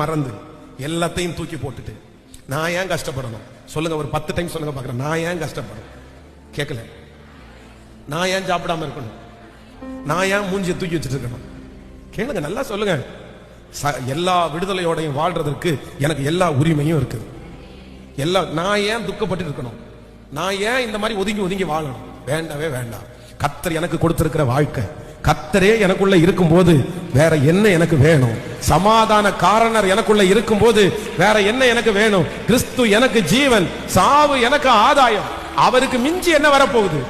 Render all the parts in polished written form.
மறந்து எல்லாத்தையும் தூக்கி போட்டுட்டு நான் ஏன் கஷ்டப்படணும் சொல்லுங்க. ஒரு 10 டைம் சொல்லுங்க பாக்குறேன். நான் ஏன் கஷ்டப்படணும்? கேட்கல. நான் ஏன் சாப்பிடாம இருக்கணும்? நான் ஏன் மூஞ்சியை தூக்கி வச்சுட்டு இருக்கணும்? கேளுங்க, நல்லா சொல்லுங்க. எல்லா விடுதலையோடையும் வாழ்றதற்கு எனக்கு எல்லா உரிமையும் இருக்கு. நான் ஏன் துக்கப்பட்டு இருக்கணும்? நான் ஏன் இந்த மாதிரி ஒதுங்கி ஒதுங்கி வாழணும்? வேண்டவே வேண்டாம். கர்த்தர் எனக்கு கொடுத்திருக்கிற வாழ்க்கை, கர்த்தரே எனக்குள்ள இருக்கும் போது வேற என்ன எனக்கு வேணும்? சமாதான காரணர் எனக்குள்ள இருக்கும் போது வேற என்ன எனக்கு வேணும்? கிறிஸ்து எனக்கு ஜீவன், சாவு எனக்கு ஆதாயம். அவருக்கு மிஞ்சி என்ன வரப்போகுது?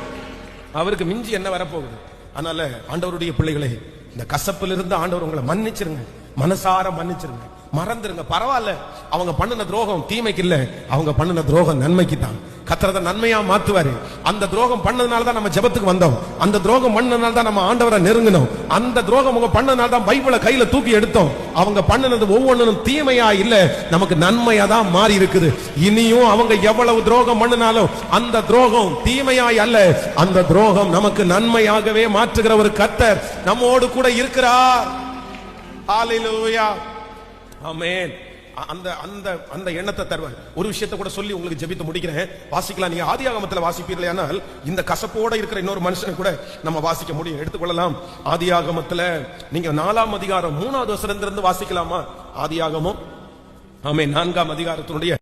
அவருக்கு மிஞ்சி என்ன வரப்போகுது? அதனால ஆண்டவருடைய பிள்ளைகளே, இந்த கசப்பிலிருந்து ஆண்டவர் உங்களை மன்னிச்சிருங்க, மனசார மன்னிச்சிருங்க, மறந்துருங்க. பரவாயில்ல, அவங்க பண்ணின துரோகம் தீமைக்கு இல்ல, அவங்க பண்ணின துரோகம் நன்மைக்கு தான். கர்த்தர் நன்மையா மாத்துவாரு. அந்த துரோகம் பண்ணதுனால தான் நம்ம ஜெபத்துக்கு வந்தோம். அந்த துரோகம் பண்ணதுனால தான் நம்ம ஆண்டவரை நெருங்கினோம். அந்த துரோகம் அவங்க பண்ணதுனால தான் பைபிளை கையில தூக்கி எடுத்தோம். அவங்க பண்ணினது ஒவ்வொன்றும் தீமையா இல்ல, நமக்கு நன்மையா தான் மாறி இருக்குது. இனியும் அவங்க எவ்வளவு துரோகம் பண்ணினாலும் அந்த துரோகம் தீமையாய் அல்ல, அந்த துரோகம் நமக்கு நன்மையாகவே மாற்றுகிற ஒரு கர்த்தர் நம்மோடு கூட இருக்கிறார். ஹalleluya, ஆமென். அந்த அந்த அந்த எண்ணத்தை தருவார். ஒரு விஷயத்தை கூட சொல்லி உங்களுக்கு ஜெபித்து முடிக்கிறேன். வாசிக்கலாம். நீங்க ஆதியாகமத்தில் வாசிப்பீர்கள். ஆனால் இந்த கசப்போட இருக்கிற இன்னொரு மனுஷனை கூட நம்ம வாசிக்க முடியும். எடுத்துக்கொள்ளலாம். ஆதியாகமத்தில் நீங்க 4ஆம் அதிகாரம் 3வது வசனத்திலிருந்து வாசிக்கலாமா? ஆதியாகமம், ஆமென், 4ஆம் அதிகாரத்தினுடைய